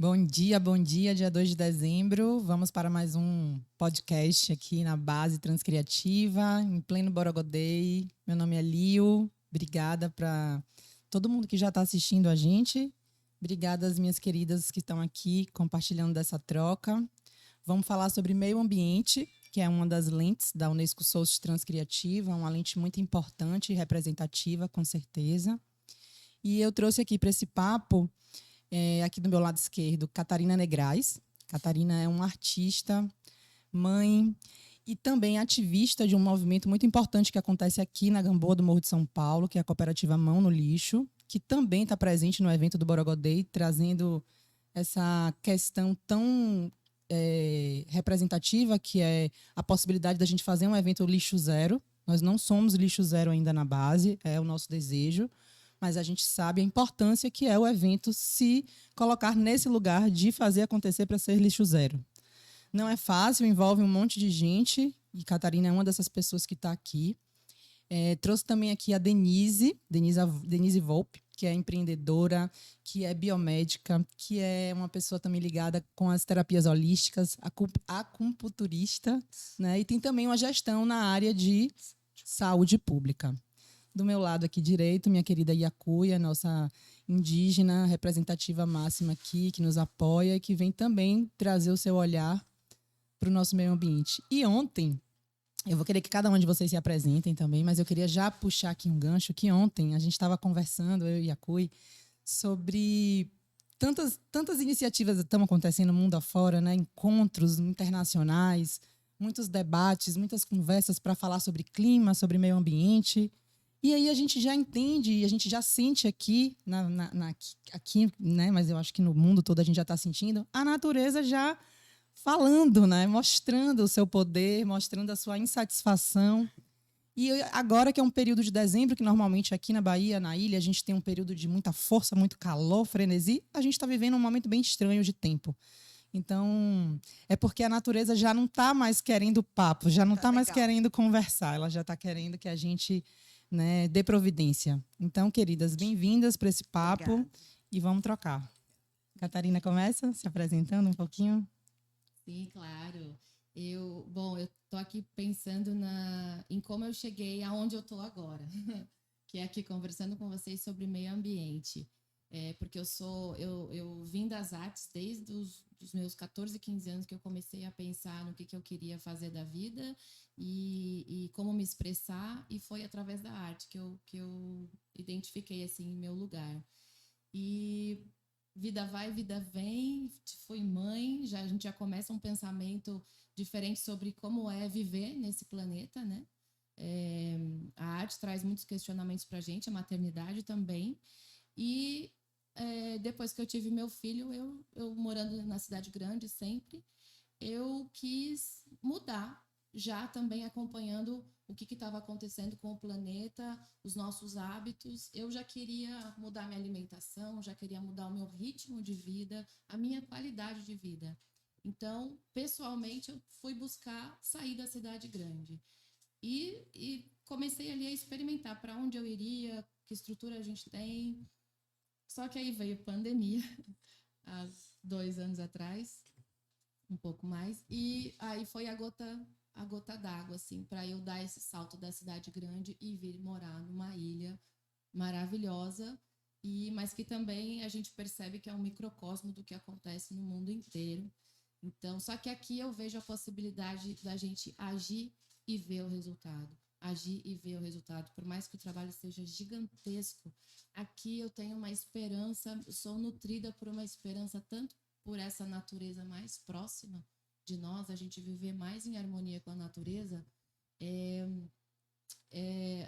Bom dia, dia 2 de dezembro. Vamos para mais um podcast aqui na Base Transcriativa, em pleno Borogodei. Meu nome é Lio. Obrigada para todo mundo que já está assistindo a gente. Obrigada às minhas queridas que estão aqui compartilhando dessa troca. Vamos falar sobre meio ambiente, que é uma das lentes da Unesco Souls Transcriativa, uma lente muito importante e representativa, com certeza. E eu trouxe aqui para esse papo aqui do meu lado esquerdo, Catarina Negrais. Catarina é uma artista, mãe e também ativista de um movimento muito importante que acontece aqui na Gamboa do Morro de São Paulo, que é a cooperativa Mão no Lixo, que também está presente no evento do Borogodei, trazendo essa questão tão representativa, que é a possibilidade da gente fazer um evento lixo zero. Nós não somos lixo zero ainda na base, é o nosso desejo, mas a gente sabe a importância que é o evento se colocar nesse lugar de fazer acontecer para ser lixo zero. Não é fácil, envolve um monte de gente, e Catarina é uma dessas pessoas que está aqui. Trouxe também aqui a Denise Volpe, que é empreendedora, que é biomédica, que é uma pessoa também ligada com as terapias holísticas, acupunturista, né? E tem também uma gestão na área de saúde pública. Do meu lado aqui direito, minha querida Yacuia, nossa indígena representativa máxima aqui, que nos apoia e que vem também trazer o seu olhar para o nosso meio ambiente. E ontem, eu vou querer que cada um de vocês se apresentem também, mas eu queria já puxar aqui um gancho, que ontem a gente estava conversando, eu e Yacui, sobre tantas iniciativas que estão acontecendo no mundo afora, né? Encontros internacionais, muitos debates, muitas conversas para falar sobre clima, sobre meio ambiente. E aí a gente já entende, a gente já sente aqui, aqui, né? Mas eu acho que no mundo todo a gente já está sentindo, a natureza já falando, né? Mostrando o seu poder, mostrando a sua insatisfação. E agora que é um período de dezembro, que normalmente aqui na Bahia, na ilha, a gente tem um período de muita força, muito calor, frenesi, a gente está vivendo um momento bem estranho de tempo. Então, é porque a natureza já não está mais querendo papo, já não está mais querendo conversar, ela já está querendo que a gente, né, dê providência. Então, queridas, bem-vindas para esse papo. Obrigada. E vamos trocar. Catarina começa se apresentando um pouquinho. Sim, claro. Eu estou aqui pensando em como eu cheguei aonde eu estou agora, que é aqui conversando com vocês sobre meio ambiente. Porque eu vim das artes desde os meus 14, 15 anos que eu comecei a pensar no que eu queria fazer da vida e como me expressar, e foi através da arte que eu identifiquei assim meu lugar. E vida vai, vida vem, fui mãe, a gente já começa um pensamento diferente sobre como é viver nesse planeta, né? A arte traz muitos questionamentos para a gente, a maternidade também. E depois que eu tive meu filho, eu morando na cidade grande sempre, eu quis mudar, já também acompanhando o que estava acontecendo com o planeta, os nossos hábitos. Eu já queria mudar minha alimentação, já queria mudar o meu ritmo de vida, a minha qualidade de vida. Então, pessoalmente, eu fui buscar sair da cidade grande. E comecei ali a experimentar para onde eu iria, que estrutura a gente tem. Só que aí veio pandemia, há 2 anos atrás, um pouco mais, e aí foi a gota d'água, assim, para eu dar esse salto da cidade grande e vir morar numa ilha maravilhosa, mas que também a gente percebe que é um microcosmo do que acontece no mundo inteiro. Então, só que aqui eu vejo a possibilidade da gente agir e ver o resultado. Agir e ver o resultado. Por mais que o trabalho seja gigantesco, aqui eu tenho uma esperança, sou nutrida por uma esperança tanto por essa natureza mais próxima de nós, a gente viver mais em harmonia com a natureza,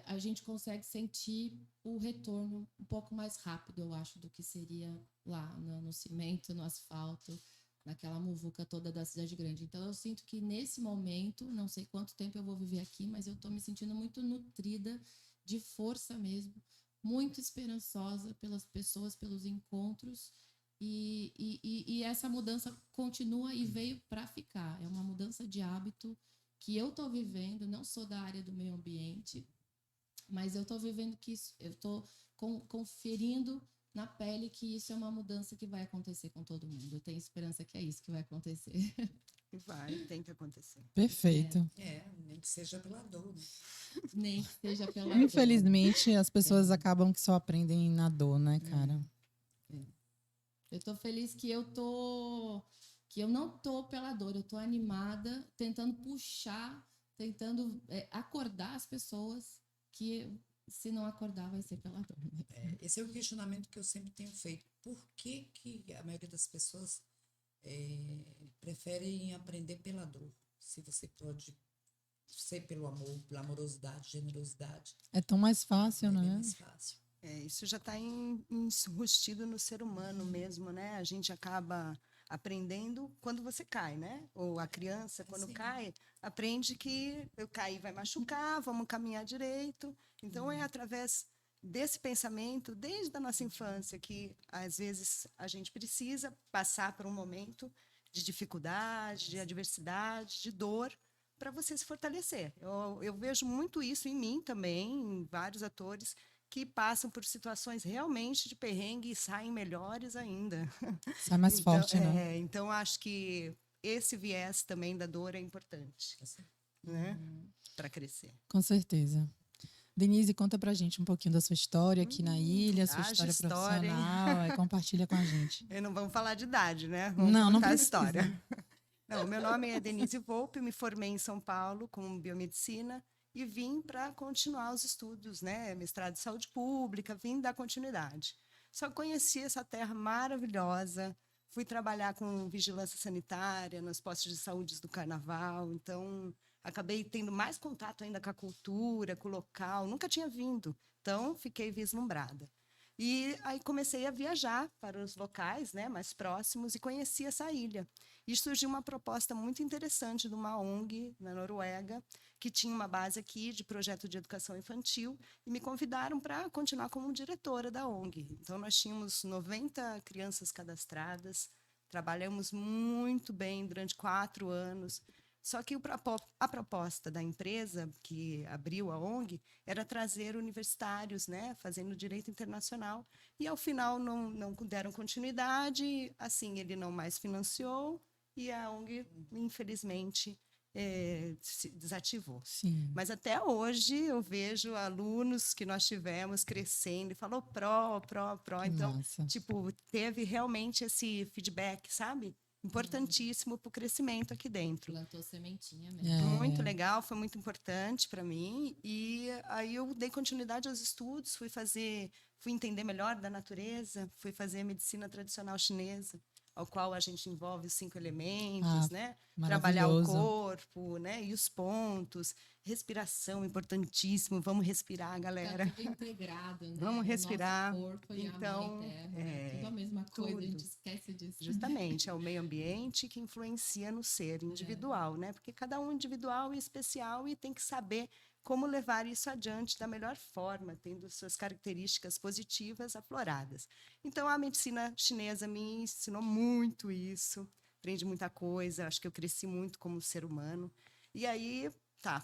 a gente consegue sentir o retorno um pouco mais rápido, eu acho, do que seria lá no cimento, no asfalto, naquela muvuca toda da cidade grande. Então, eu sinto que nesse momento, não sei quanto tempo eu vou viver aqui, mas eu estou me sentindo muito nutrida de força mesmo, muito esperançosa pelas pessoas, pelos encontros, e essa mudança continua e veio para ficar. É uma mudança de hábito que eu estou vivendo, não sou da área do meio ambiente, mas eu estou vivendo que isso, eu estou conferindo na pele que isso é uma mudança que vai acontecer com todo mundo. Eu tenho esperança que é isso que vai acontecer. Tem que acontecer. Perfeito. Nem que seja pela dor, né? Nem que seja pela Infelizmente, as pessoas acabam que só aprendem na dor, né, cara? Eu tô feliz que eu não tô pela dor, eu tô animada, tentando puxar, tentando acordar as pessoas, que se não acordar vai ser pela dor. Esse é o questionamento que eu sempre tenho feito. Por que a maioria das pessoas preferem aprender pela dor? Se você pode ser pelo amor, pela amorosidade, generosidade. É tão mais fácil, Bem né? mais fácil. Isso já está enrustido no ser humano mesmo, né? A gente acaba aprendendo quando você cai, né? Ou a criança, quando cai, aprende que eu caí vai machucar, vamos caminhar direito. Então, é através desse pensamento, desde a nossa infância, que às vezes a gente precisa passar por um momento de dificuldade, de adversidade, de dor, para você se fortalecer. Eu vejo muito isso em mim também, em vários atores, que passam por situações realmente de perrengue e saem melhores ainda. Sai mais forte, né? Então, acho que esse viés também da dor é importante, né? Para crescer. Com certeza. Denise, conta pra gente um pouquinho da sua história aqui na ilha, sua haja história história, hein? profissional. Compartilha com a gente. E não vamos falar de idade, né? Vamos Não contar a precisa. história. Não, meu nome é Denise Volpe, me formei em São Paulo com biomedicina e vim para continuar os estudos, né? Mestrado em saúde pública, vim dar continuidade. Só conheci essa terra maravilhosa, fui trabalhar com vigilância sanitária nos postos de saúde do Carnaval, então acabei tendo mais contato ainda com a cultura, com o local, nunca tinha vindo, então fiquei vislumbrada. E aí comecei a viajar para os locais, né, mais próximos, e conheci essa ilha. E surgiu uma proposta muito interessante de uma ONG na Noruega, que tinha uma base aqui de projeto de educação infantil, e me convidaram para continuar como diretora da ONG. Então, nós tínhamos 90 crianças cadastradas, trabalhamos muito bem durante 4 anos. Só que a proposta da empresa que abriu a ONG era trazer universitários, né, fazendo direito internacional. E, ao final, não deram continuidade, assim, ele não mais financiou e a ONG, infelizmente, se desativou. Sim. Mas até hoje eu vejo alunos que nós tivemos crescendo e falou pró. Que Então, massa. tipo, teve realmente esse feedback, sabe? Importantíssimo para o crescimento aqui dentro. Plantou sementinha mesmo. Muito legal, foi muito importante para mim. E aí eu dei continuidade aos estudos, fui entender melhor da natureza, fui fazer medicina tradicional chinesa, ao qual a gente envolve os 5 elementos, né? Trabalhar o corpo, né? E os pontos. Respiração, importantíssimo. Vamos respirar, galera. Tá tudo integrado, né? Vamos respirar. O nosso corpo e então, a mãe terra, né? Tudo a mesma coisa, a gente esquece disso. Justamente, é o meio ambiente que influencia no ser individual, né? Porque cada um é individual e especial e tem que saber como levar isso adiante da melhor forma, tendo suas características positivas afloradas. Então, a medicina chinesa me ensinou muito isso, aprendi muita coisa, acho que eu cresci muito como ser humano. E aí,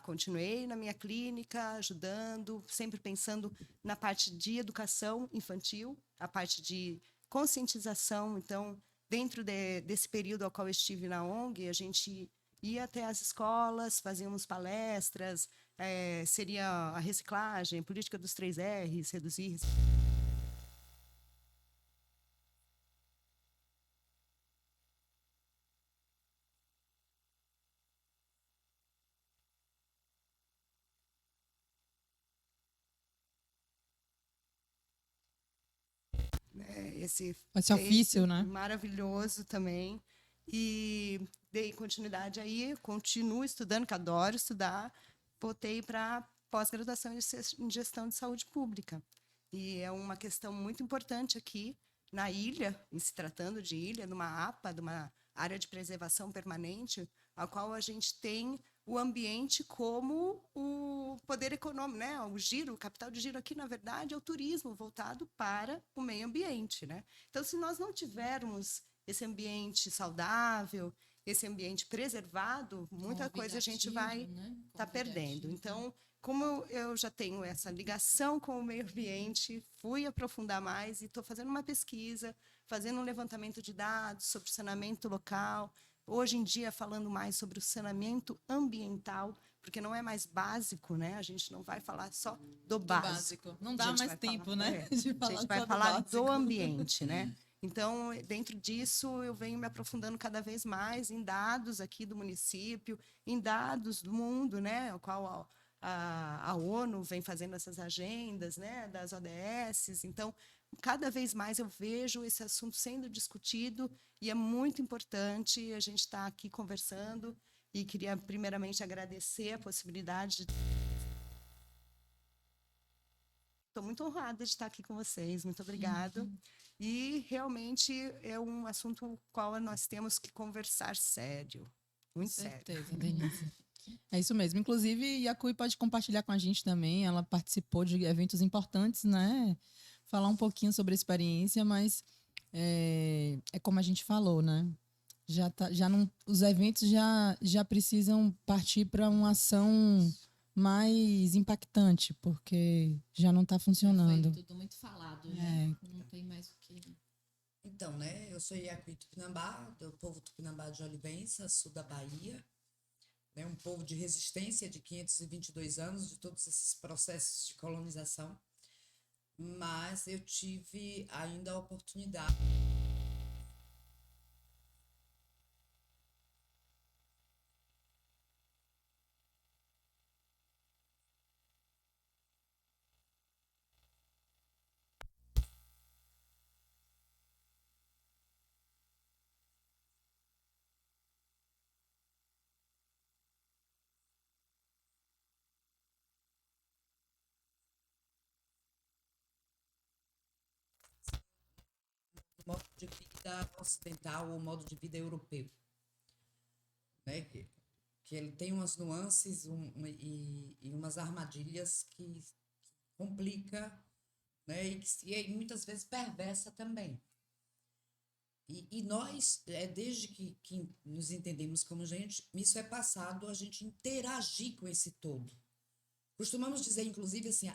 continuei na minha clínica, ajudando, sempre pensando na parte de educação infantil, a parte de conscientização. Então, dentro desse período ao qual eu estive na ONG, a gente ia até as escolas, fazíamos palestras, seria a reciclagem, política dos 3 R's, reduzir... Esse ofício, né? Maravilhoso também. E dei continuidade aí, continuo estudando, que adoro estudar. Voltei para pós-graduação em gestão de saúde pública. E é uma questão muito importante aqui na ilha, em se tratando de ilha, numa APA, de uma área de preservação permanente, a qual a gente tem o ambiente como o poder econômico, né? O capital de giro aqui, na verdade, é o turismo voltado para o meio ambiente, né? Então, se nós não tivermos esse ambiente saudável, esse ambiente preservado, muita coisa a gente vai estar perdendo. Então, como eu já tenho essa ligação com o meio ambiente, fui aprofundar mais e estou fazendo uma pesquisa, fazendo um levantamento de dados sobre saneamento local. Hoje em dia, falando mais sobre o saneamento ambiental, porque não é mais básico, né? A gente não vai falar só do básico. Não A dá gente mais vai tempo, falar, né? a De falar gente vai só do falar do básico. ambiente, né? Então, dentro disso, eu venho me aprofundando cada vez mais em dados aqui do município, em dados do mundo, né? O qual a ONU vem fazendo essas agendas, né? Das ODS. Então, cada vez mais eu vejo esse assunto sendo discutido e é muito importante a gente estar aqui conversando. E queria, primeiramente, agradecer a possibilidade de... Estou muito honrada de estar aqui com vocês. Muito obrigada. E realmente é um assunto qual nós temos que conversar sério. Muito Com sério. certeza, Denise. É isso mesmo. Inclusive, a Cui pode compartilhar com a gente também. Ela participou de eventos importantes, né? Falar um pouquinho sobre a experiência, mas é como a gente falou, né? Já não, os eventos já precisam partir para uma ação mais impactante, porque já não está funcionando. Foi tudo muito falado, né? Não tem mais o que... Então, né, eu sou Iacuí Tupinambá, do povo Tupinambá de Olivença, sul da Bahia, né, um povo de resistência de 522 anos, de todos esses processos de colonização, mas eu tive ainda a oportunidade do modo de vida ocidental ou modo de vida europeu, né, que ele tem umas nuances e umas armadilhas que complica, né, e muitas vezes perversa também. E nós, desde que nos entendemos como gente, isso é passado a gente interagir com esse todo. Costumamos dizer, inclusive, assim,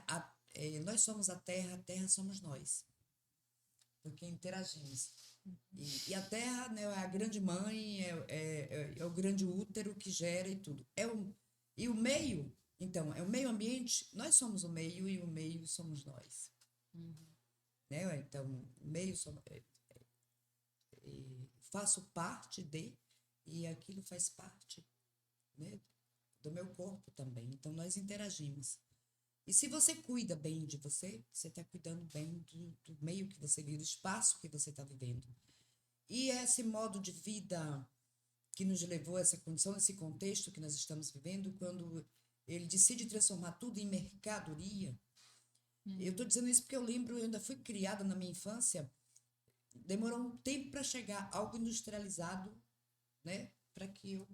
nós somos a terra somos nós, porque interagimos. E a terra, né, é a grande mãe, é o grande útero que gera e tudo. E o meio, então, é o meio ambiente, nós somos o meio e o meio somos nós. Né? Então, o meio somos... faço parte de, e aquilo faz parte, né, do meu corpo também. Então, nós interagimos. E se você cuida bem de você, você está cuidando bem do meio que você vive, do espaço que você está vivendo. E esse modo de vida que nos levou a essa condição, esse contexto que nós estamos vivendo, quando ele decide transformar tudo em mercadoria. Eu estou dizendo isso porque eu lembro, eu ainda fui criada na minha infância, demorou um tempo para chegar algo industrializado, né? Para que eu,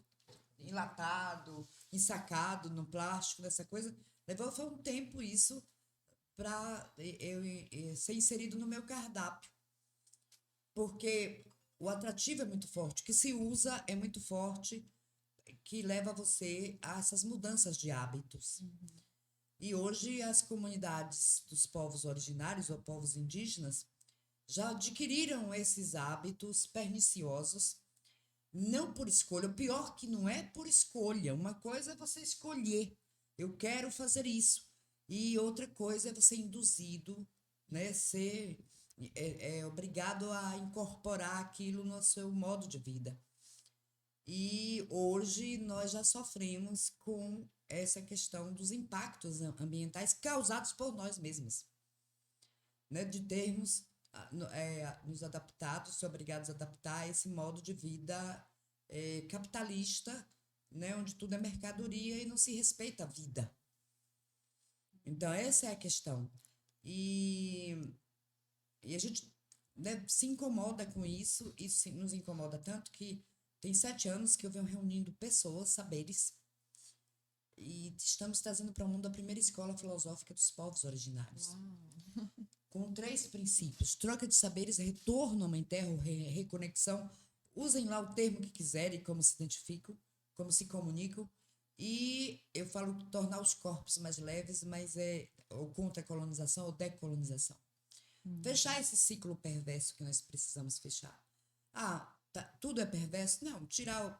enlatado, ensacado no plástico, dessa coisa, levou foi um tempo isso para eu ser inserido no meu cardápio. Porque o atrativo é muito forte, o que se usa é muito forte, que leva você a essas mudanças de hábitos. E hoje as comunidades dos povos originários ou povos indígenas já adquiriram esses hábitos perniciosos, não por escolha. O pior que não é por escolha. Uma coisa é você escolher, eu quero fazer isso. E outra coisa é você induzido, né, ser obrigado a incorporar aquilo no seu modo de vida. E hoje nós já sofremos com essa questão dos impactos ambientais causados por nós mesmos, né, de termos nos adaptado, ser obrigados a adaptar a esse modo de vida capitalista, né, onde tudo é mercadoria e não se respeita a vida. Então, essa é a questão. E a gente, né, se incomoda com isso, isso nos incomoda tanto que tem 7 anos que eu venho reunindo pessoas, saberes, e estamos trazendo para o mundo a primeira escola filosófica dos povos originários. Uau. Com 3 princípios: troca de saberes, retorno à mãe terra, reconexão. Usem lá o termo que quiserem, como se identificam, como se comunicam. E eu falo tornar os corpos mais leves, mas é ou contra a colonização ou decolonização. Fechar esse ciclo perverso que nós precisamos fechar. Ah, tudo é perverso? Não, tirar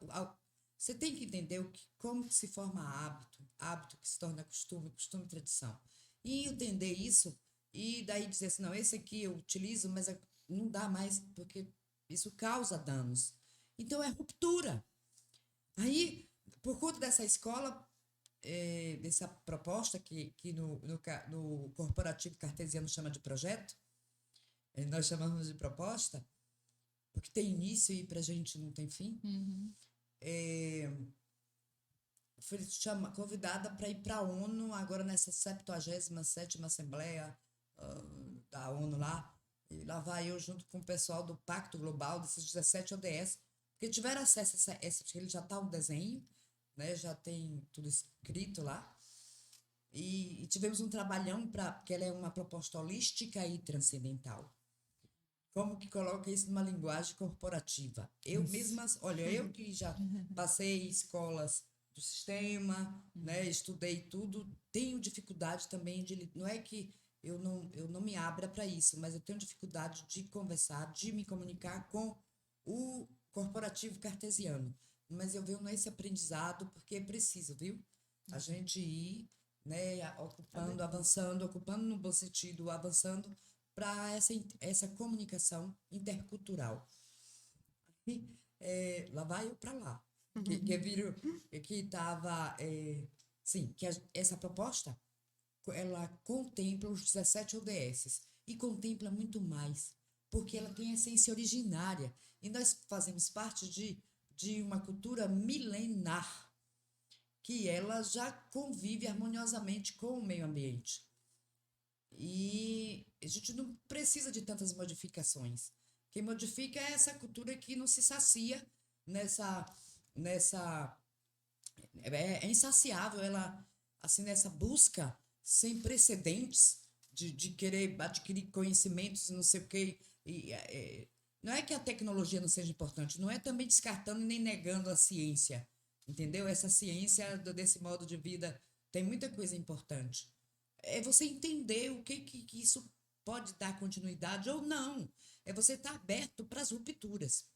você tem que entender como que se forma hábito que se torna costume, costume e tradição. E entender isso, e daí dizer assim, não, esse aqui eu utilizo, mas não dá mais, porque isso causa danos. Então, é ruptura. Aí, por conta dessa escola, dessa proposta que no corporativo cartesiano chama de projeto, nós chamamos de proposta, porque tem início e para a gente não tem fim, fui convidada para ir para a ONU, agora nessa 77ª Assembleia da ONU lá, e lá vai eu junto com o pessoal do Pacto Global, desses 17 ODS, porque tiveram acesso a porque ele já está um desenho, né, já tem tudo escrito lá, e tivemos um trabalhão porque ela é uma proposta holística e transcendental. Como que coloca isso numa linguagem corporativa? Eu mesma, olha, eu que já passei escolas do sistema, né, estudei tudo, tenho dificuldade também não é que eu não me abra para isso, mas eu tenho dificuldade de conversar, de me comunicar com o corporativo cartesiano. Mas eu venho nesse aprendizado porque é preciso, viu? A gente ir, né, ocupando, avançando, ocupando no bom sentido, avançando para essa comunicação intercultural. Lá vai eu para lá. Que estava... sim, que essa proposta, ela contempla os 17 ODS e contempla muito mais, porque ela tem essência originária. E nós fazemos parte de uma cultura milenar, que ela já convive harmoniosamente com o meio ambiente. E a gente não precisa de tantas modificações. Quem modifica é essa cultura que não se sacia é insaciável, ela, assim, nessa busca sem precedentes de querer adquirir conhecimentos e não sei o quê. Não é que a tecnologia não seja importante, não é também descartando nem negando a ciência, entendeu? Essa ciência desse modo de vida tem muita coisa importante. É você entender o que isso pode dar continuidade ou não. É você estar aberto para as rupturas.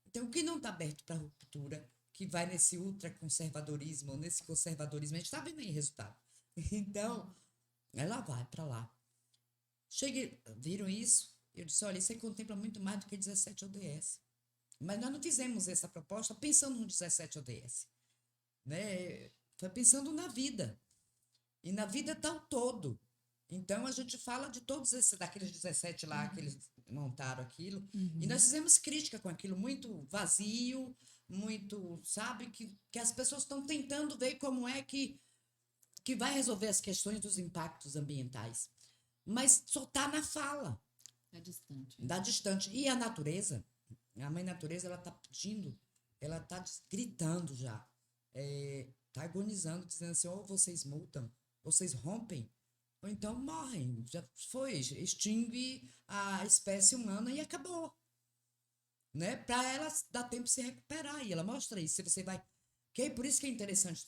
Então, quem não está aberto para a ruptura, que vai nesse ultraconservadorismo, nesse conservadorismo, a gente está vendo aí resultado. Então, ela vai para lá. Viram isso? Eu disse, olha, isso aí contempla muito mais do que 17 ODS. Mas nós não fizemos essa proposta pensando no 17 ODS. Né? Foi pensando na vida. E na vida está o todo. Então, a gente fala de todos daqueles 17 lá, que eles montaram aquilo. E nós fizemos crítica com aquilo, muito vazio, muito, sabe, que as pessoas estão tentando ver como é que vai resolver as questões dos impactos ambientais. Mas só está na fala. Está distante. Está distante. E a natureza, a mãe natureza, ela está pedindo, ela está gritando já. Está agonizando, dizendo assim, ou vocês multam, vocês rompem, ou então morrem. Já foi, extingue a espécie humana e acabou. Né? Para ela dar tempo de se recuperar. E ela mostra isso. Se você vai... Por isso que é interessante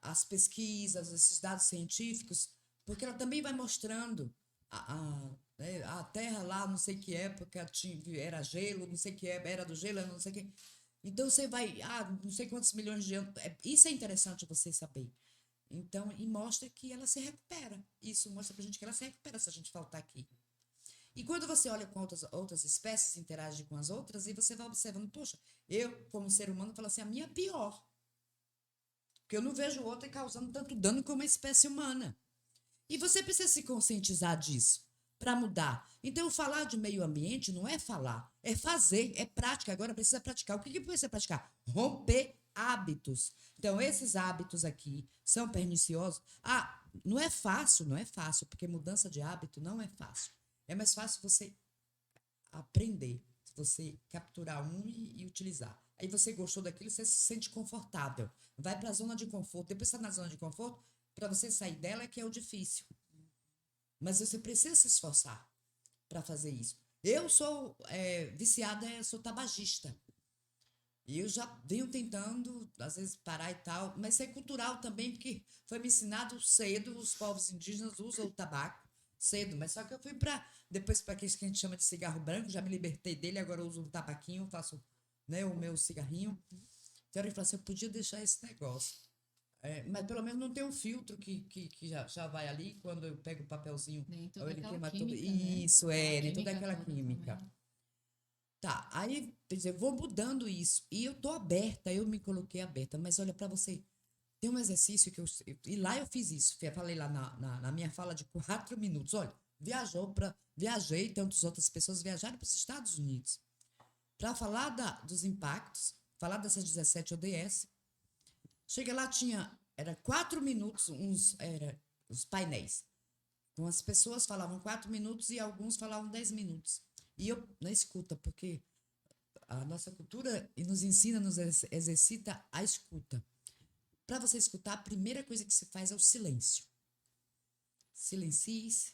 as pesquisas, esses dados científicos, porque ela também vai mostrando a Terra lá, não sei que época era gelo, não sei que era do gelo, não sei que... Então você vai, não sei quantos milhões de anos... Isso é interessante você saber. Então, e mostra que ela se recupera. Isso mostra pra gente que ela se recupera se a gente faltar aqui. E quando você olha com outras espécies, interage com as outras, e você vai observando, poxa, eu, como ser humano, falo assim, a minha é pior. Porque eu não vejo outra causando tanto dano como a espécie humana. E você precisa se conscientizar disso para mudar. Então, falar de meio ambiente não é falar, é fazer, é prática. Agora precisa praticar. O que precisa praticar? Romper hábitos. Então, esses hábitos aqui são perniciosos. Não é fácil, porque mudança de hábito não é fácil. É mais fácil você aprender, você capturar um e utilizar. Aí você gostou daquilo, você se sente confortável. Vai para a zona de conforto. Depois que está na zona de conforto, para você sair dela é que é o difícil. Mas você precisa se esforçar para fazer isso. Eu sou viciada, sou tabagista. E eu já venho tentando, às vezes, parar e tal, mas isso é cultural também, porque foi me ensinado cedo, os povos indígenas usam o tabaco cedo, mas só que eu fui depois para aqueles que a gente chama de cigarro branco, já me libertei dele, agora eu uso o tabaquinho, faço, né, o meu cigarrinho. Então eu falei assim, eu podia deixar esse negócio. Mas pelo menos não tem um filtro que já vai ali, quando eu pego o papelzinho, Nem ou toda ele aquela queima tudo. química, né? Isso, nem toda aquela Toda química. também. Tá, aí, quer dizer, eu vou mudando isso. E eu tô aberta, eu me coloquei aberta. Mas olha, para você, tem um exercício que e lá eu fiz isso. Falei lá na minha fala de 4 minutos. Olha, viajei, tantas outras pessoas viajaram para os Estados Unidos para falar dos impactos, falar dessas 17 ODS. Chega lá, era 4 minutos, os painéis. Então, as pessoas falavam 4 minutos e alguns falavam 10 minutos. E eu, na escuta, porque a nossa cultura nos ensina, nos exercita a escuta. Para você escutar, a primeira coisa que se faz é o silêncio. Silencie-se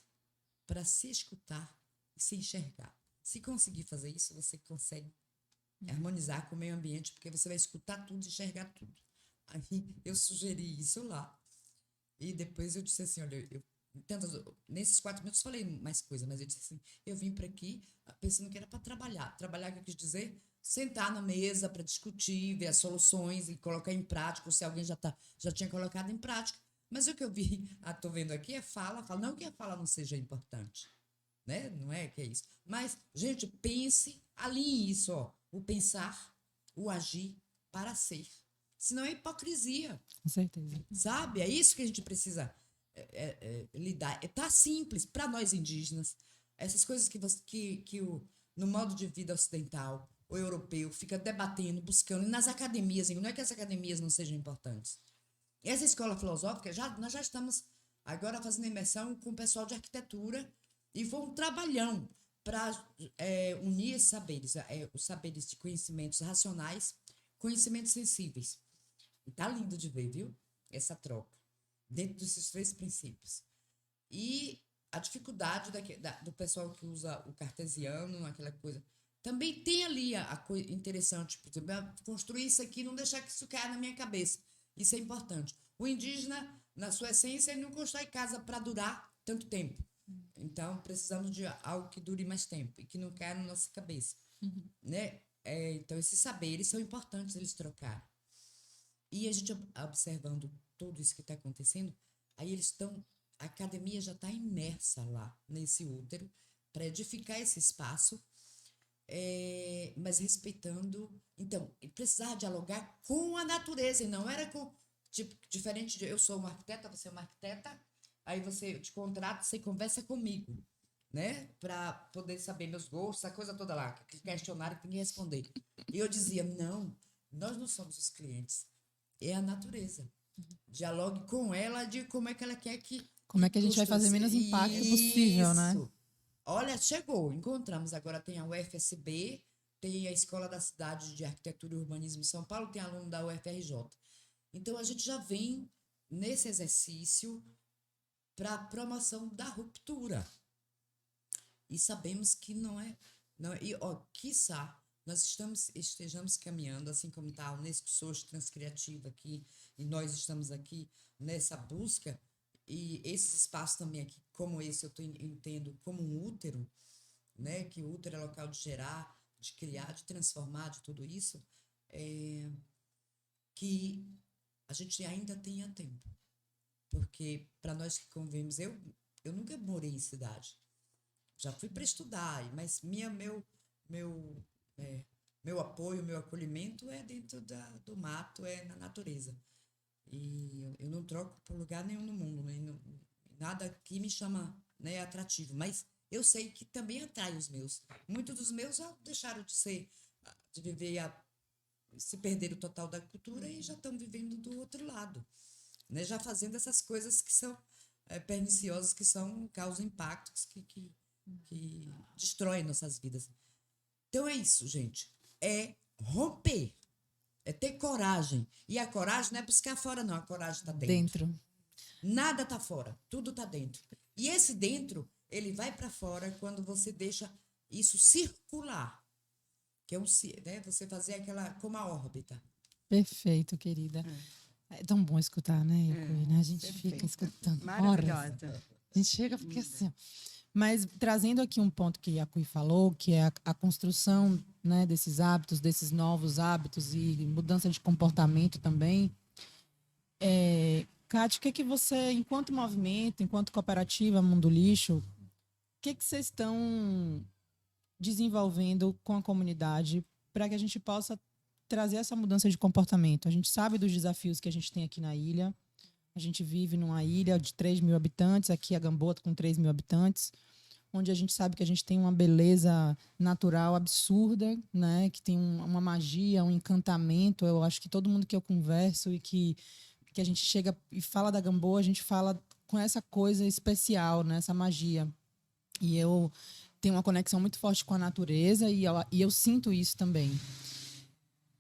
para se escutar e se enxergar. Se conseguir fazer isso, você consegue harmonizar com o meio ambiente, porque você vai escutar tudo e enxergar tudo. Aí eu sugeri isso lá. E depois eu disse assim, olha, nesses 4 minutos falei mais coisa, mas eu disse assim, eu vim para aqui pensando que era para trabalhar. Trabalhar, que eu quis dizer, sentar na mesa para discutir, ver as soluções e colocar em prática, ou se alguém já tinha colocado em prática. Mas o que eu estou vendo aqui é fala. Não que a fala não seja importante, né? Não é que é isso. Mas, gente, pense, alinhe isso, ó, o pensar, o agir para ser. Senão é hipocrisia. Com certeza. Sabe? É isso que a gente precisa lidar. Tá simples para nós indígenas. Essas coisas no modo de vida ocidental, o europeu, fica debatendo, buscando. E nas academias, não é que as academias não sejam importantes. Essa escola filosófica, nós já estamos agora fazendo imersão com o pessoal de arquitetura e foi um trabalhão para unir esses saberes, os saberes de conhecimentos racionais, conhecimentos sensíveis. E tá lindo de ver, viu? Essa troca. Dentro desses 3 princípios. E a dificuldade do pessoal que usa o cartesiano, aquela coisa. Também tem ali a coisa interessante, por exemplo, construir isso aqui, não deixar que isso caia na minha cabeça. Isso é importante. O indígena, na sua essência, ele não constrói casa para durar tanto tempo. Então, precisamos de algo que dure mais tempo e que não caia na nossa cabeça. Né? Então, esses saberes são importantes eles trocarem. E a gente observando tudo isso que está acontecendo, aí a academia já está imersa lá, nesse útero, para edificar esse espaço, mas respeitando. Então, precisar dialogar com a natureza, e não era diferente de eu sou uma arquiteta, você é uma arquiteta, aí eu te contrato, você conversa comigo, né? Para poder saber meus gostos, a coisa toda lá, aquele questionário que tem que responder. E eu dizia, não, nós não somos os clientes. É a natureza. Dialogue com ela de como é que ela quer que... Como é que a gente vai fazer menos impacto possível, né? Olha, chegou, encontramos. Agora tem a UFSB, tem a Escola da Cidade de Arquitetura e Urbanismo em São Paulo, tem aluno da UFRJ. Então, a gente já vem nesse exercício para a promoção da ruptura. E sabemos que não é... E, quiçá, nós estejamos caminhando, assim como está a Unesco SOS Transcriativa aqui, e nós estamos aqui nessa busca, e esse espaço também aqui, como esse, eu entendo como um útero, né? Que o útero é local de gerar, de criar, de transformar, de tudo isso, que a gente ainda tenha tempo. Porque, para nós que convivemos, eu nunca morei em cidade. Já fui para estudar, mas meu apoio, meu acolhimento é dentro do mato, é na natureza. E eu não troco por lugar nenhum no mundo, né? Nada aqui me chama, né, atrativo, mas eu sei que também atrai os meus. Muitos dos meus já deixaram de viver, se perderam o total da cultura e já estão vivendo do outro lado, né? Já fazendo essas coisas que são perniciosas, que causam impactos que destroem nossas vidas. Então é isso, gente. É romper. É ter coragem. E a coragem não é buscar fora, não. A coragem está dentro. Nada está fora. Tudo está dentro. E esse dentro, ele vai para fora quando você deixa isso circular. que é né, você fazer aquela, como a órbita. Perfeito, querida. É tão bom escutar, né, Icui, né? A gente fica perfeita. escutando horas. Maravilhosa. A gente chega porque assim. Mas trazendo aqui um ponto que a Cui falou, que é a construção, né, desses hábitos, desses novos hábitos e mudança de comportamento também. Cátia, o que você, enquanto movimento, enquanto cooperativa Mundo Lixo, o que vocês estão desenvolvendo com a comunidade para que a gente possa trazer essa mudança de comportamento? A gente sabe dos desafios que a gente tem aqui na ilha. A gente vive numa ilha de 3.000 habitantes, aqui a Gamboa com 3.000 habitantes, onde a gente sabe que a gente tem uma beleza natural absurda, né? Que tem uma magia, um encantamento. Eu acho que todo mundo que eu converso e que a gente chega e fala da Gamboa, a gente fala com essa coisa especial, né? Essa magia. E eu tenho uma conexão muito forte com a natureza e eu sinto isso também.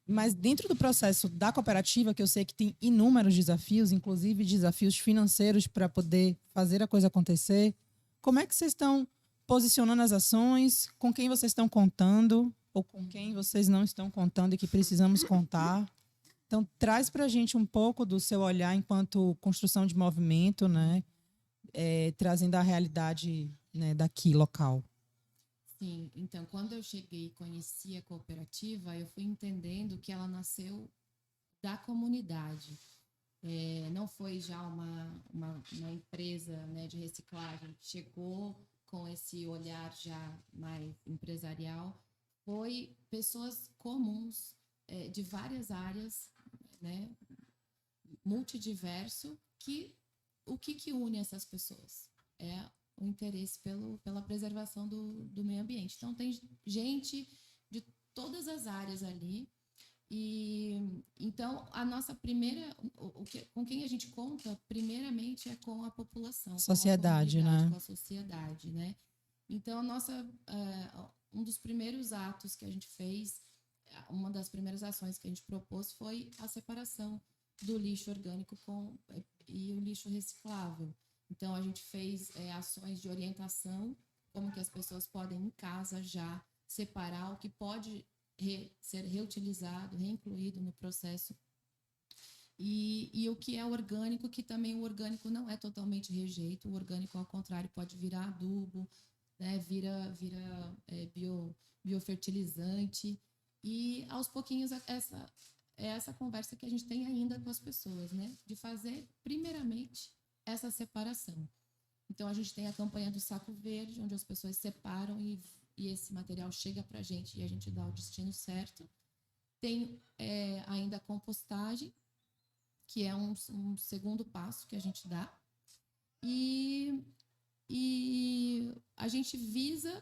Mas dentro do processo da cooperativa, que eu sei que tem inúmeros desafios, inclusive desafios financeiros para poder fazer a coisa acontecer, como é que vocês estão posicionando as ações? Com quem vocês estão contando? Ou com quem vocês não estão contando e que precisamos contar? Então, traz para a gente um pouco do seu olhar enquanto construção de movimento, né? Trazendo a realidade, né, daqui, local. Sim, então, quando eu cheguei e conheci a cooperativa, eu fui entendendo que ela nasceu da comunidade. Não foi já uma empresa, né, de reciclagem que chegou com esse olhar já mais empresarial. Foi pessoas comuns, de várias áreas, né, multidiverso, o que une essas pessoas? É o interesse pela preservação do meio ambiente. Então, tem gente de todas as áreas ali. E então, a nossa primeira... com quem a gente conta, primeiramente, é com a população. Sociedade, com a né? Com a sociedade, né? Então, um dos primeiros atos que a gente fez, uma das primeiras ações que a gente propôs foi a separação do lixo orgânico e o lixo reciclável. Então, a gente fez ações de orientação, como que as pessoas podem, em casa, já separar o que pode ser reutilizado, reincluído no processo. E o que é orgânico, que também o orgânico não é totalmente rejeito. O orgânico, ao contrário, pode virar adubo, né? Vira biofertilizante. E, aos pouquinhos, essa conversa que a gente tem ainda com as pessoas, né? De fazer, primeiramente, essa separação. Então, a gente tem a campanha do Saco Verde, onde as pessoas separam e esse material chega para a gente e a gente dá o destino certo. Tem ainda a compostagem, que é um segundo passo que a gente dá. E a gente visa,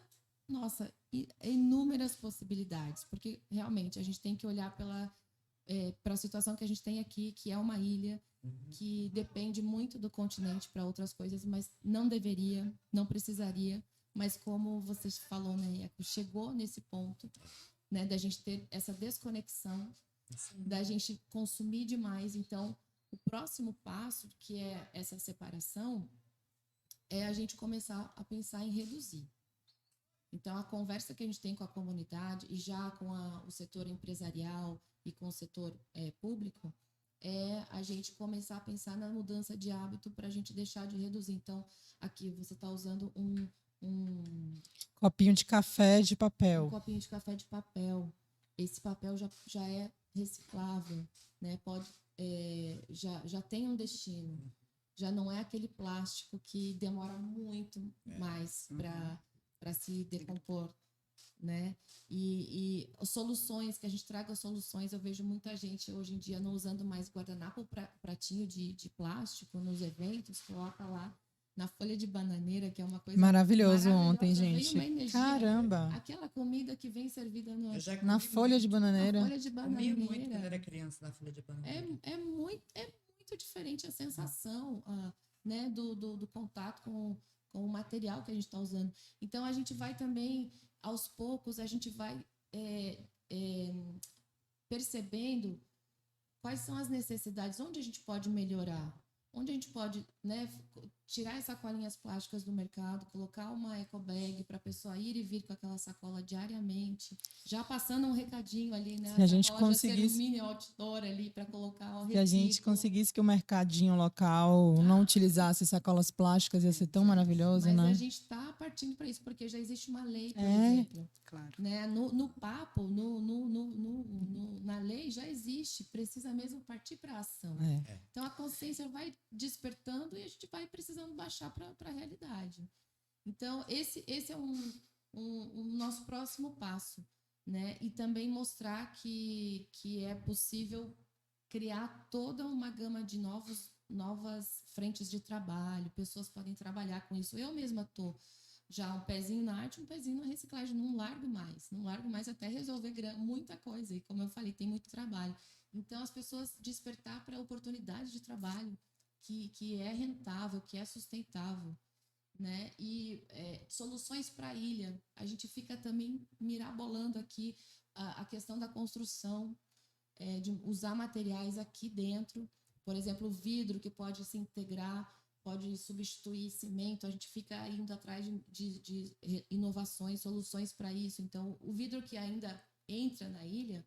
inúmeras possibilidades, porque realmente a gente tem que olhar para a situação que a gente tem aqui, que é uma ilha, que depende muito do continente para outras coisas, mas não deveria, não precisaria. Mas como você falou, né, chegou nesse ponto, né, da gente ter essa desconexão, da gente consumir demais. Então, o próximo passo, que é essa separação, é a gente começar a pensar em reduzir. Então, a conversa que a gente tem com a comunidade e já com o setor empresarial e com o setor público, é a gente começar a pensar na mudança de hábito para a gente deixar de reduzir. Então, aqui você está usando um copinho de café de papel. Um copinho de café de papel. Esse papel já é reciclável, né? Já tem um destino. Já não é aquele plástico que demora muito mais para se decompor, né? E as soluções, que a gente traga soluções, eu vejo muita gente hoje em dia não usando mais guardanapo, pratinho de plástico nos eventos, coloca lá na folha de bananeira, que é uma coisa maravilhoso maravilhosa. Ontem, gente. Energia, caramba! Aquela comida que vem servida na folha de bananeira. Na folha de bananeira. Comia muito quando era criança na folha de bananeira. É muito diferente a sensação, né, do contato com o material que a gente está usando. Então, a gente vai também, aos poucos, a gente vai percebendo quais são as necessidades, onde a gente pode melhorar, onde a gente pode, né, tirar as sacolinhas plásticas do mercado, colocar uma eco bag para a pessoa ir e vir com aquela sacola diariamente, já passando um recadinho ali, né? Se a gente sacola já ser conseguisse- um mini outdoor ali para colocar o Se a gente reciclo. conseguisse que o mercadinho local não utilizasse sacolas plásticas, ia ser tão maravilhoso, Mas né? a gente está partindo para isso, porque já existe uma lei, por É. exemplo. Claro. Né? No papo, na lei já existe, precisa mesmo partir para a ação. É. Então a consciência vai despertando e a gente vai precisando baixar para a realidade. Então esse é um nosso próximo passo, né? E também mostrar que é possível criar toda uma gama de novas frentes de trabalho, pessoas podem trabalhar com isso. Eu mesma estou já um pezinho na arte, um pezinho na reciclagem, não largo mais até resolver muita coisa, e como eu falei, tem muito trabalho. Então, as pessoas despertar para a oportunidade de trabalho que é rentável, que é sustentável, né? E soluções para a ilha. A gente fica também mirabolando aqui a questão da construção, de usar materiais aqui dentro, por exemplo, o vidro que pode se integrar, pode substituir cimento, a gente fica indo atrás de inovações, soluções para isso. Então, o vidro que ainda entra na ilha,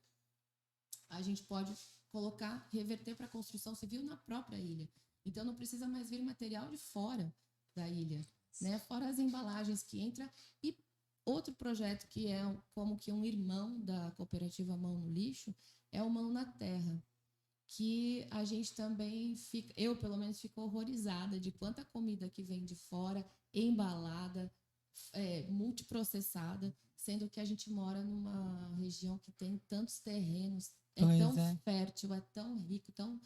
a gente pode colocar, reverter para a construção civil na própria ilha. Então, não precisa mais vir material de fora da ilha, né? Fora as embalagens que entram. E outro projeto que é como que um irmão da cooperativa Mão no Lixo é o Mão na Terra, que a gente também fica, eu pelo menos fico horrorizada de quanta comida que vem de fora, embalada, multiprocessada, sendo que a gente mora numa região que tem tantos terrenos, tão fértil, é tão rico, tão,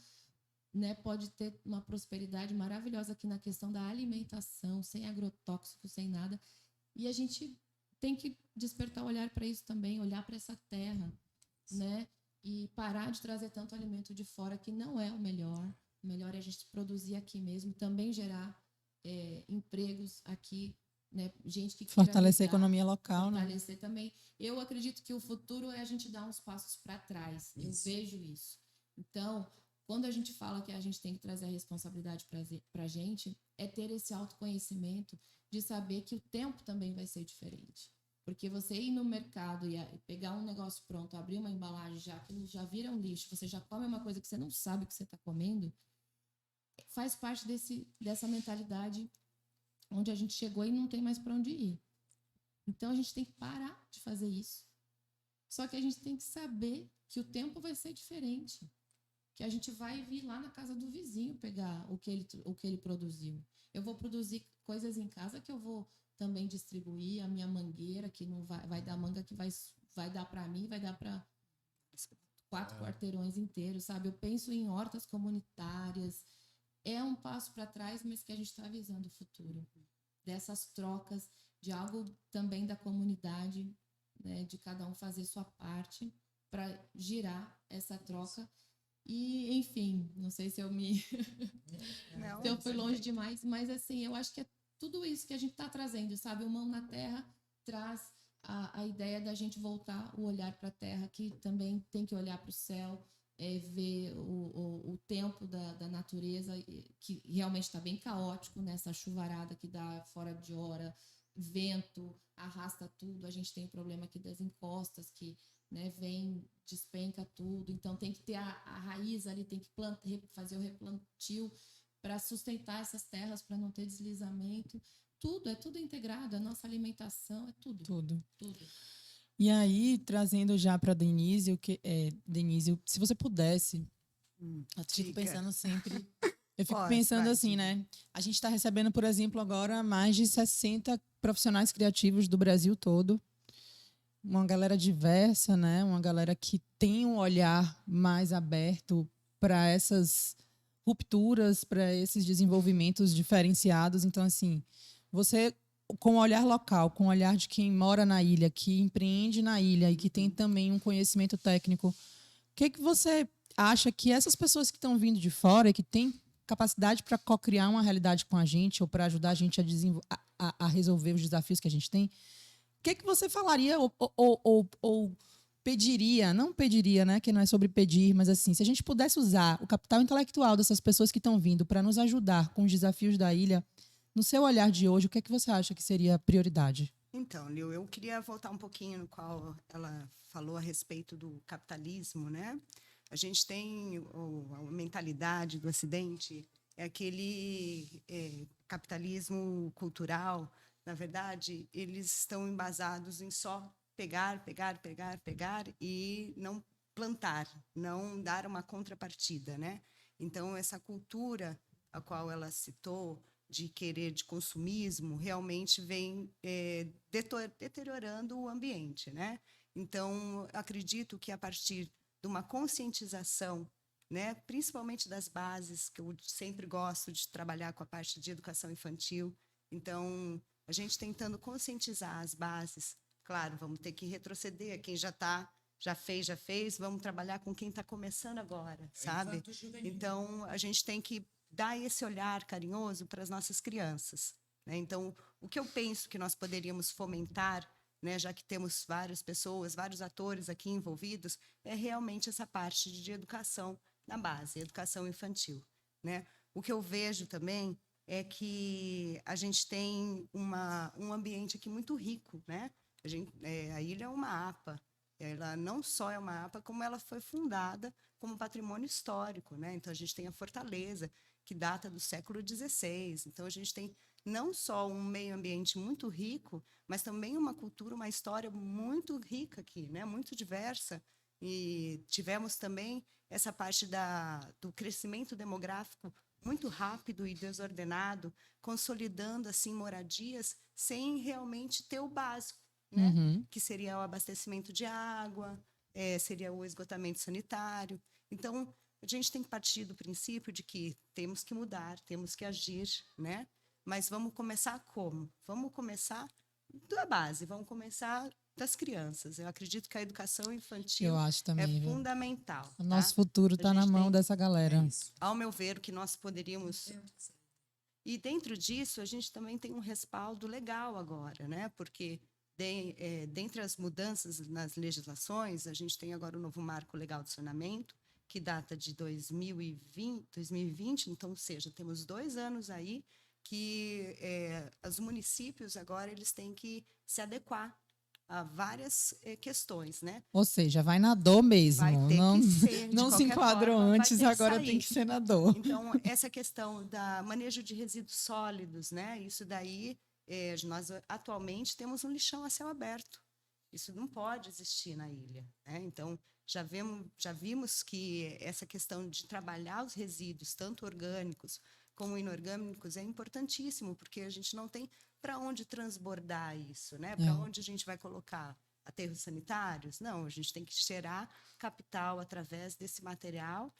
né, pode ter uma prosperidade maravilhosa aqui na questão da alimentação, sem agrotóxico, sem nada. E a gente tem que despertar o olhar para isso também, olhar para essa terra, né? E parar de trazer tanto alimento de fora, que não é o melhor. O melhor é a gente produzir aqui mesmo, também gerar empregos aqui, né? Gente que fortalecer a economia local, fortalecer também. Eu acredito que o futuro é a gente dar uns passos para trás. Eu vejo isso. Então, quando a gente fala que a gente tem que trazer a responsabilidade para a gente, é ter esse autoconhecimento de saber que o tempo também vai ser diferente. Porque você ir no mercado e pegar um negócio pronto, abrir uma embalagem, aquilo já vira um lixo, você já come uma coisa que você não sabe que você está comendo, faz parte dessa mentalidade onde a gente chegou e não tem mais para onde ir. Então, a gente tem que parar de fazer isso. Só que a gente tem que saber que o tempo vai ser diferente. Que a gente vai vir lá na casa do vizinho pegar o que ele produziu. Eu vou produzir coisas em casa que eu vou também distribuir, a minha mangueira, que não vai dar manga que vai dar para mim, vai dar para 4 quarteirões inteiros, sabe? Eu penso em hortas comunitárias. É um passo para trás, mas que a gente está visando o futuro. Dessas trocas, de algo também da comunidade, né? De cada um fazer sua parte para girar essa troca. E, enfim, não sei se eu se eu fui longe demais, mas assim, eu acho que é tudo isso que a gente está trazendo, sabe? O Mão na Terra traz a ideia da gente voltar o olhar para a terra, que também tem que olhar para o céu, ver o tempo da natureza, que realmente está bem caótico nessa chuvarada que dá fora de hora, vento, arrasta tudo. A gente tem o problema aqui das encostas, que, né, vem, despenca tudo. Então tem que ter a raiz ali, tem que fazer o replantio para sustentar essas terras, para não ter deslizamento. É tudo integrado, a nossa alimentação é tudo. E aí, trazendo já para Denise, Denise, se você pudesse, eu fico pensando sempre, assim, né? A gente está recebendo, por exemplo, agora mais de 60 profissionais criativos do Brasil todo. Uma galera diversa, né? Uma galera que tem um olhar mais aberto para essas rupturas, para esses desenvolvimentos diferenciados. Então, assim, você, com o olhar local, com o olhar de quem mora na ilha, que empreende na ilha e que tem também um conhecimento técnico, o que você acha que essas pessoas que estão vindo de fora e que têm capacidade para co-criar uma realidade com a gente ou para ajudar a gente a resolver os desafios que a gente tem, o que você falaria ou não pediria, né, que não é sobre pedir, mas assim, se a gente pudesse usar o capital intelectual dessas pessoas que estão vindo para nos ajudar com os desafios da ilha, no seu olhar de hoje, o que é que você acha que seria a prioridade? Então, Liu, eu queria voltar um pouquinho no qual ela falou a respeito do capitalismo, né? A gente tem a mentalidade do Ocidente, é aquele capitalismo cultural. Na verdade, eles estão embasados em só pegar, pegar, pegar, pegar e não plantar, não dar uma contrapartida, né? Então, essa cultura a qual ela citou, de querer de consumismo, realmente vem deteriorando o ambiente, né? Então, acredito que a partir de uma conscientização, né, principalmente das bases, que eu sempre gosto de trabalhar com a parte de educação infantil, então, a gente tentando conscientizar as bases, claro, vamos ter que retroceder, quem já fez, vamos trabalhar com quem está começando agora, sabe? Então, a gente tem que dar esse olhar carinhoso para as nossas crianças, né? Então, o que eu penso que nós poderíamos fomentar, né, já que temos várias pessoas, vários atores aqui envolvidos, é realmente essa parte de educação na base, educação infantil, né? O que eu vejo também é que a gente tem um ambiente aqui muito rico, né? A ilha é uma APA, ela não só é uma APA, como ela foi fundada como patrimônio histórico, né? Então, a gente tem a Fortaleza, que data do século XVI. Então, a gente tem não só um meio ambiente muito rico, mas também uma cultura, uma história muito rica aqui, né? Muito diversa. E tivemos também essa parte do crescimento demográfico muito rápido e desordenado, consolidando assim moradias sem realmente ter o básico, né? Uhum. Que seria o abastecimento de água, seria o esgotamento sanitário. Então, a gente tem que partir do princípio de que temos que mudar, temos que agir, né? Mas vamos começar como? Vamos começar da base, vamos começar das crianças. Eu acredito que a educação infantil Eu acho é também, viu? fundamental. O nosso Tá? futuro A está na gente mão tem, dessa galera. ao meu ver, o que nós poderíamos. E dentro disso, a gente também tem um respaldo legal agora, né? Porque dentre as mudanças nas legislações, a gente tem agora o novo Marco Legal de Saneamento, que data de 2020, então, ou seja, temos 2 anos aí que os municípios agora eles têm que se adequar a várias questões, né? Ou seja, vai na dor mesmo. Vai ter Não, que ser, de não se qualquer enquadrou forma, vai antes, ter que agora tem sair. que ser na dor. Então, essa questão da manejo de resíduos sólidos, né? Isso daí, nós atualmente temos um lixão a céu aberto. Isso não pode existir na ilha, né? Então, já vimos que essa questão de trabalhar os resíduos, tanto orgânicos como inorgânicos, é importantíssimo, porque a gente não tem para onde transbordar isso, né? Para onde a gente vai colocar aterros sanitários? Não, a gente tem que gerar capital através desse material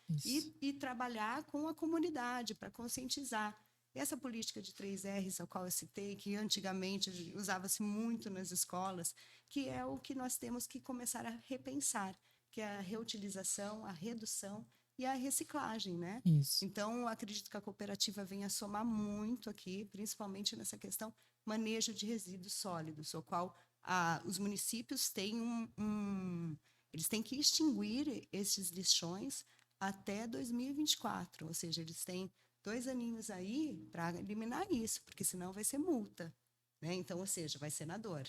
e trabalhar com a comunidade para conscientizar. Essa política de 3 R's, a qual eu citei, que antigamente usava-se muito nas escolas, que é o que nós temos que começar a repensar, que é a reutilização, a redução e a reciclagem, né? Isso. Então, acredito que a cooperativa venha somar muito aqui, principalmente nessa questão manejo de resíduos sólidos, o qual os municípios têm eles têm que extinguir esses lixões até 2024, ou seja, eles têm 2 aninhos aí para eliminar isso, porque senão vai ser multa, né? Então, ou seja, vai ser na dor.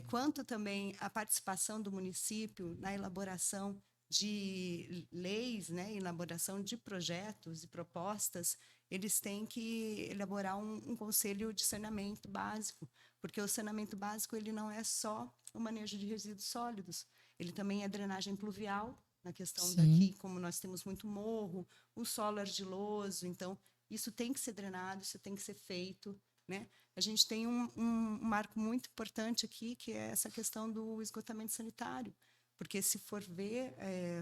Quanto também à participação do município na elaboração de leis, né, elaboração de projetos e propostas, eles têm que elaborar um conselho de saneamento básico, porque o saneamento básico ele não é só o manejo de resíduos sólidos, ele também é drenagem pluvial, na questão daqui, como nós temos muito morro, o solo argiloso, então isso tem que ser drenado, isso tem que ser feito, né? A gente tem um marco muito importante aqui, que é essa questão do esgotamento sanitário, porque se for ver,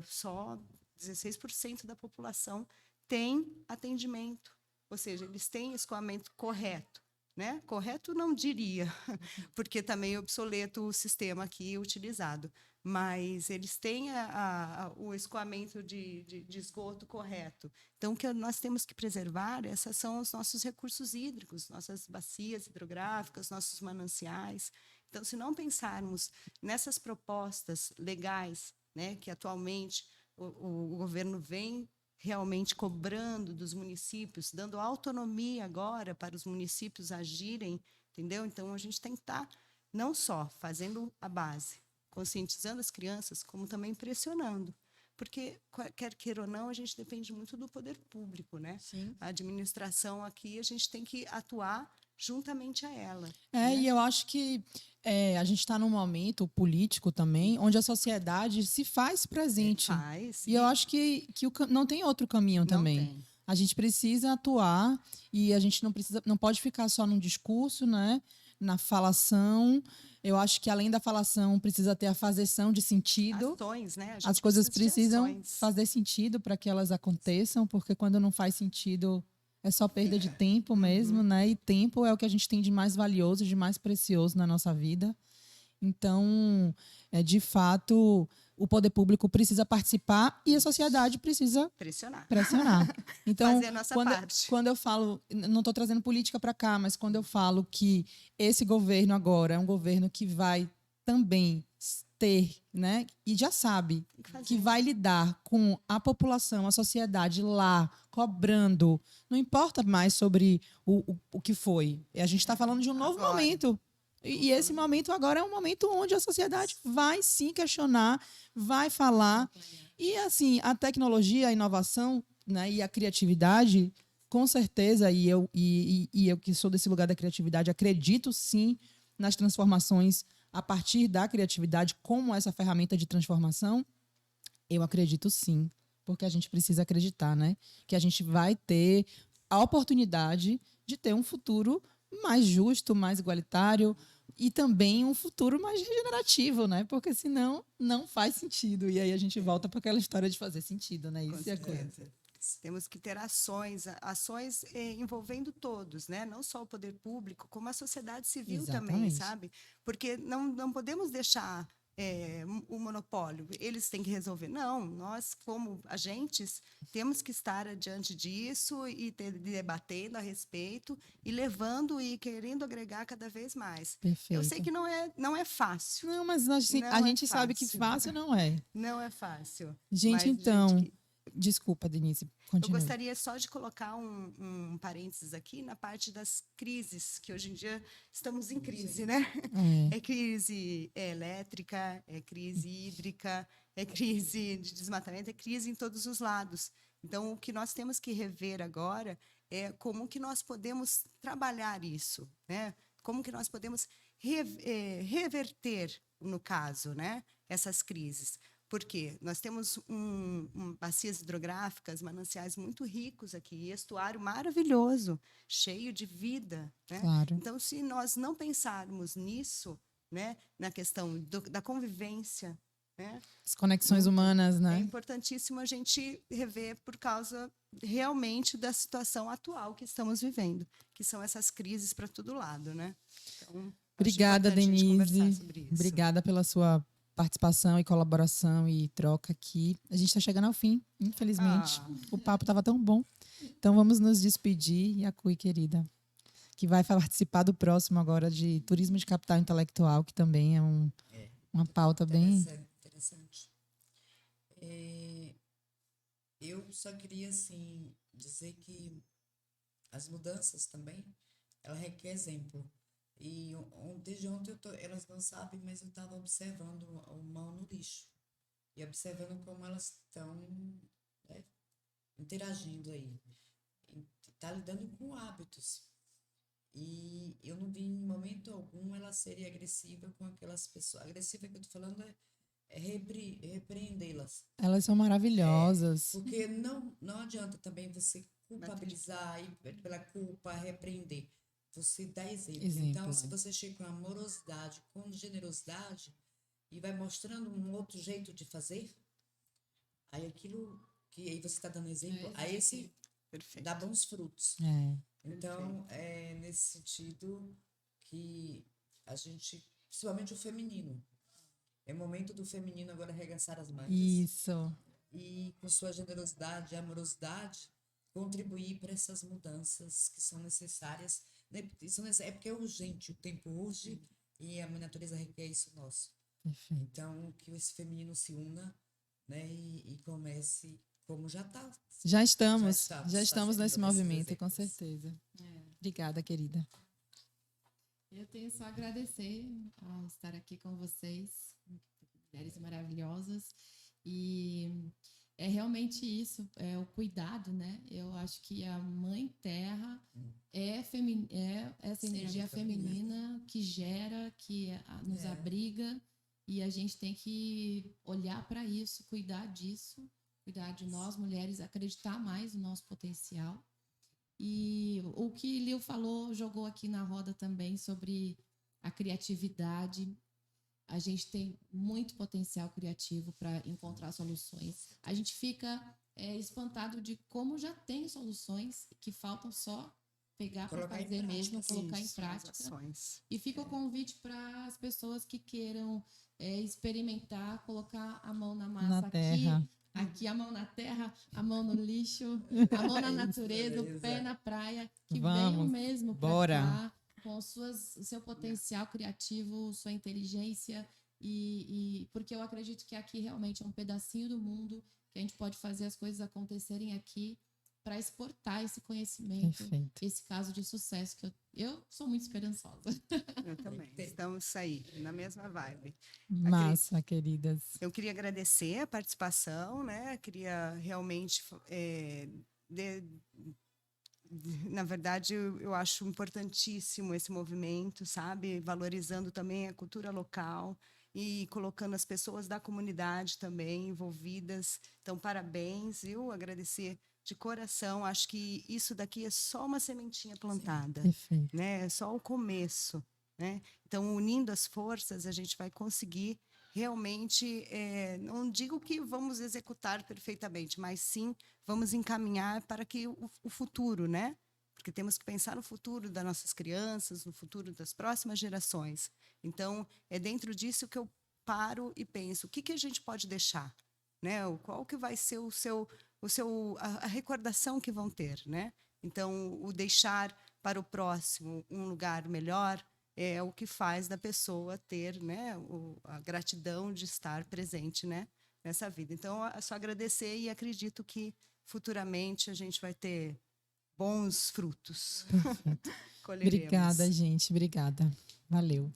só 16% da população tem atendimento, ou seja, eles têm escoamento correto, né? Correto não diria, porque está meio obsoleto o sistema aqui utilizado, mas eles têm o escoamento de esgoto correto. Então, o que nós temos que preservar, esses são os nossos recursos hídricos, nossas bacias hidrográficas, nossos mananciais. Então, se não pensarmos nessas propostas legais, né, que atualmente o governo vem realmente cobrando dos municípios, dando autonomia agora para os municípios agirem, entendeu? Então, a gente tem que estar não só fazendo a base, conscientizando as crianças, como também pressionando. Porque, quer queira ou não, a gente depende muito do poder público, né? Sim. A administração aqui, a gente tem que atuar juntamente a ela. E eu acho que a gente está num momento político também, onde a sociedade se faz presente. Faz. E eu acho que não tem outro caminho também. Tem. A gente precisa atuar e a gente não pode ficar só num discurso, né? Na falação. Eu acho que além da falação precisa ter a fazeção de sentido. Ações, né? A gente As coisas precisa de precisam ações. fazer sentido para que elas aconteçam, porque quando não faz sentido é só perda de tempo mesmo, né? E tempo é o que a gente tem de mais valioso, de mais precioso na nossa vida. Então, de fato, o poder público precisa participar e a sociedade precisa pressionar. Então, Fazer a nossa parte. quando eu falo, não estou trazendo política para cá, mas quando eu falo que esse governo agora é um governo que vai também ter, né, e já sabe que vai lidar com a população, a sociedade lá, cobrando, não importa mais sobre o que foi. A gente está falando de um novo momento. E esse momento agora é um momento onde a sociedade vai sim questionar, vai falar. E assim, a tecnologia, a inovação, né, e a criatividade, com certeza, e eu que sou desse lugar da criatividade, acredito sim nas transformações a partir da criatividade como essa ferramenta de transformação. Eu acredito sim, porque a gente precisa acreditar, né? Que a gente vai ter a oportunidade de ter um futuro mais justo, mais igualitário e também um futuro mais regenerativo, né? Porque senão não faz sentido. E aí a gente volta para aquela história de fazer sentido, né? Isso é a coisa. Temos que ter ações envolvendo todos, né? Não só o poder público, como a sociedade civil também, sabe? Porque não podemos deixar o monopólio, eles têm que resolver. Não, nós, como agentes, temos que estar adiante disso e debatendo a respeito e levando e querendo agregar cada vez mais. Perfeito. Eu sei que não é fácil. Não, mas a gente sabe que fácil não é. Não é fácil. Gente, então... Desculpa, Denise, continue. Eu gostaria só de colocar um parênteses aqui na parte das crises, que hoje em dia estamos em crise, né? É crise elétrica, é crise hídrica, é crise de desmatamento, é crise em todos os lados. Então, o que nós temos que rever agora é como que nós podemos trabalhar isso, né? Como que nós podemos reverter, no caso, né, essas crises. Porque nós temos bacias hidrográficas, mananciais muito ricos aqui, estuário maravilhoso, cheio de vida, né? Claro. Então, se nós não pensarmos nisso, né, na questão da convivência, né, as conexões humanas, né? É importantíssimo a gente rever por causa realmente da situação atual que estamos vivendo, que são essas crises para todo lado, né? Então, obrigada, Denise. Obrigada pela sua participação e colaboração e troca aqui. A gente está chegando ao fim, infelizmente. O papo estava tão bom. Então, vamos nos despedir. E a Cui, querida, que vai participar do próximo agora de Turismo de Capital Intelectual, que também é uma pauta bem... Interessante. Eu só queria, assim, dizer que as mudanças também, ela requer exemplo. E desde ontem, elas não sabem, mas eu estava observando o mão no lixo. E observando como elas estão, né, interagindo aí. Está lidando com hábitos. E eu não vi em momento algum ela ser agressiva com aquelas pessoas. Agressiva que eu estou falando é repreendê-las. Elas são maravilhosas. Porque não adianta também você culpabilizar e pela culpa repreender. Você dá exemplo. Então, se você chega com amorosidade, com generosidade e vai mostrando um outro jeito de fazer, aí aquilo que aí você está dando exemplo, aí esse dá bons frutos. Então, é nesse sentido que a gente, principalmente o feminino, é o momento do feminino agora arregaçar as mangas. Isso. E com sua generosidade e amorosidade, contribuir para essas mudanças que são necessárias. É porque é urgente, o tempo urge E a mãe natureza requer isso nosso. Perfeito. Então, que esse feminino se una, né, e comece como já está. Já estamos fazendo nesse nesses movimento, com exemplos. certeza. É. Obrigada, querida. Eu tenho só a agradecer a estar aqui com vocês, mulheres maravilhosas. E é realmente isso, é o cuidado, né? Eu acho que a Mãe Terra é essa Sim, energia é feminina. feminina que gera, que nos É. abriga, e a gente tem que olhar para isso, cuidar disso, cuidar de nós, mulheres, acreditar mais no nosso potencial. E o que Liu falou, jogou aqui na roda também sobre a criatividade. A gente tem muito potencial criativo para encontrar soluções. A gente fica espantado de como já tem soluções que faltam só pegar para Colocar em fazer mesmo, prática, colocar em Isso, as prática. ações. E fica o convite para as pessoas que queiram experimentar, colocar a mão na massa Na terra. aqui a mão na terra, a mão no lixo, a mão na natureza, o pé na praia, que venham Vamos, mesmo para bora. cá com o seu potencial criativo, sua inteligência, e porque eu acredito que aqui realmente é um pedacinho do mundo que a gente pode fazer as coisas acontecerem aqui para exportar esse conhecimento, Perfeito. esse caso de sucesso que eu sou muito esperançosa. Eu também. Estamos aí, na mesma vibe. Massa, queridas. Eu queria agradecer a participação, né? Queria realmente, na verdade, eu acho importantíssimo esse movimento, sabe? Valorizando também a cultura local e colocando as pessoas da comunidade também envolvidas. Então, parabéns, viu? Agradecer de coração. Acho que isso daqui é só uma sementinha plantada, Perfeito. né? É só o começo, né? Então, unindo as forças, a gente vai conseguir realmente, não digo que vamos executar perfeitamente, mas sim vamos encaminhar para que o futuro, né? Porque temos que pensar no futuro das nossas crianças, no futuro das próximas gerações. Então, é dentro disso que eu paro e penso, o que a gente pode deixar, né? Qual que vai ser a recordação que vão ter, né? Então, o deixar para o próximo um lugar melhor é o que faz da pessoa ter, né, a gratidão de estar presente, né, nessa vida. Então, é só agradecer e acredito que futuramente a gente vai ter bons frutos. Perfeito. Colheremos. Obrigada, gente. Obrigada. Valeu.